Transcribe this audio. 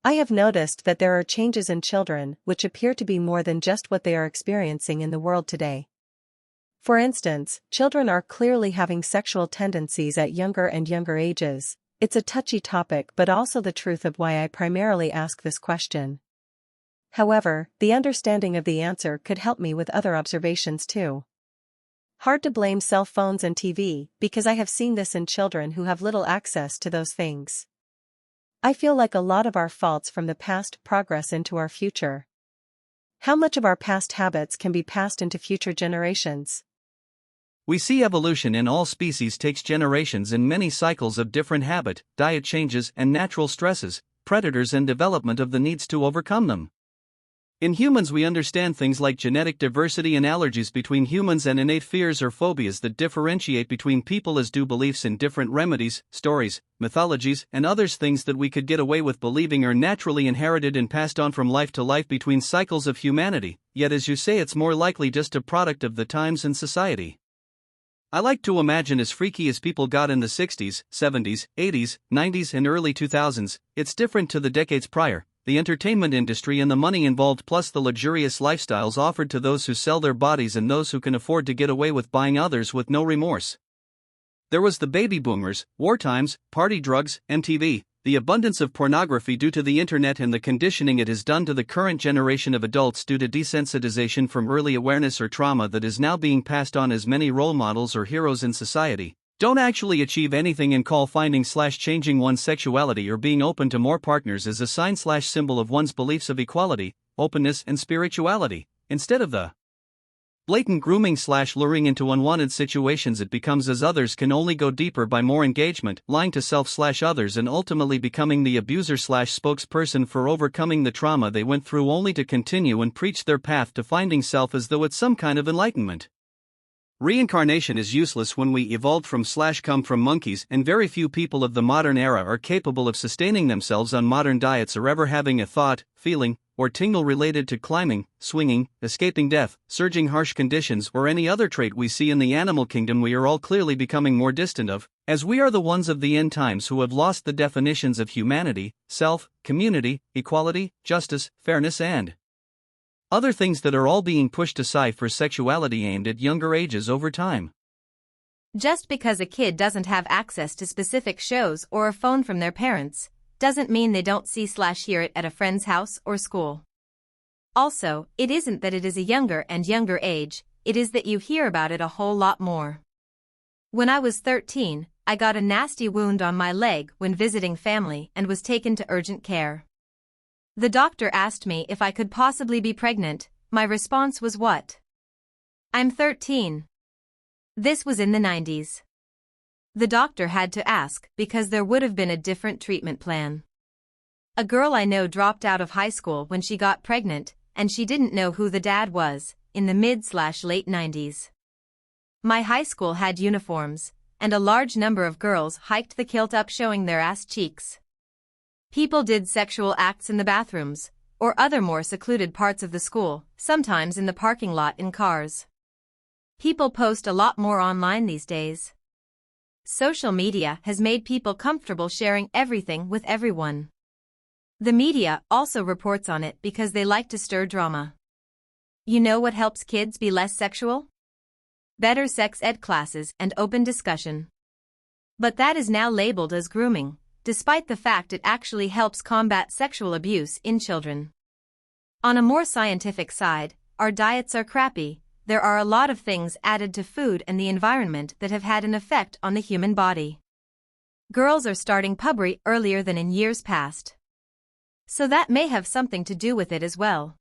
I have noticed that there are changes in children which appear to be more than just what they are experiencing in the world today. For instance, children are clearly having sexual tendencies at younger and younger ages. It's a touchy topic but also the truth of why I primarily ask this question. However, the understanding of the answer could help me with other observations too. Hard to blame cell phones and TV, because I have seen this in children who have little access to those things. I feel like a lot of our faults from the past progress into our future. How much of our past habits can be passed into future generations? We see evolution in all species takes generations in many cycles of different habit, diet changes and natural stresses, predators and development of the needs to overcome them. In humans we understand things like genetic diversity and allergies between humans and innate fears or phobias that differentiate between people, as do beliefs in different remedies, stories, mythologies and others, things that we could get away with believing are naturally inherited and passed on from life to life between cycles of humanity, yet as you say it's more likely just a product of the times and society. I like to imagine as freaky as people got in the 60s, 70s, 80s, 90s and early 2000s, it's different to the decades prior. The entertainment industry and the money involved, plus the luxurious lifestyles offered to those who sell their bodies and those who can afford to get away with buying others with no remorse. There was the baby boomers, war times, party drugs, MTV, the abundance of pornography due to the internet and the conditioning it has done to the current generation of adults due to desensitization from early awareness or trauma that is now being passed on, as many role models or heroes in society don't actually achieve anything and call finding/changing one's sexuality or being open to more partners as a sign/symbol of one's beliefs of equality, openness and spirituality, instead of the blatant grooming/luring into unwanted situations it becomes, as others can only go deeper by more engagement, lying to self/others and ultimately becoming the abuser/spokesperson for overcoming the trauma they went through, only to continue and preach their path to finding self as though it's some kind of enlightenment. Reincarnation is useless when we evolved from/come from monkeys, and very few people of the modern era are capable of sustaining themselves on modern diets or ever having a thought, feeling, or tingle related to climbing, swinging, escaping death, surging harsh conditions or any other trait we see in the animal kingdom we are all clearly becoming more distant of, as we are the ones of the end times who have lost the definitions of humanity, self, community, equality, justice, fairness and other things that are all being pushed aside for sexuality aimed at younger ages over time. Just because a kid doesn't have access to specific shows or a phone from their parents, doesn't mean they don't see/hear it at a friend's house or school. Also, it isn't that it is a younger and younger age, it is that you hear about it a whole lot more. When I was 13, I got a nasty wound on my leg when visiting family and was taken to urgent care. The doctor asked me if I could possibly be pregnant. My response was, "What? I'm 13. This was in the 90s. The doctor had to ask because there would have been a different treatment plan. A girl I know dropped out of high school when she got pregnant, and she didn't know who the dad was, in the mid/late 90s. My high school had uniforms, and a large number of girls hiked the kilt up showing their ass cheeks. People did sexual acts in the bathrooms, or other more secluded parts of the school, sometimes in the parking lot in cars. People post a lot more online these days. Social media has made people comfortable sharing everything with everyone. The media also reports on it because they like to stir drama. You know what helps kids be less sexual? Better sex ed classes and open discussion. But that is now labeled as grooming, despite the fact it actually helps combat sexual abuse in children. On a more scientific side, our diets are crappy. There are a lot of things added to food and the environment that have had an effect on the human body. Girls are starting puberty earlier than in years past. So that may have something to do with it as well.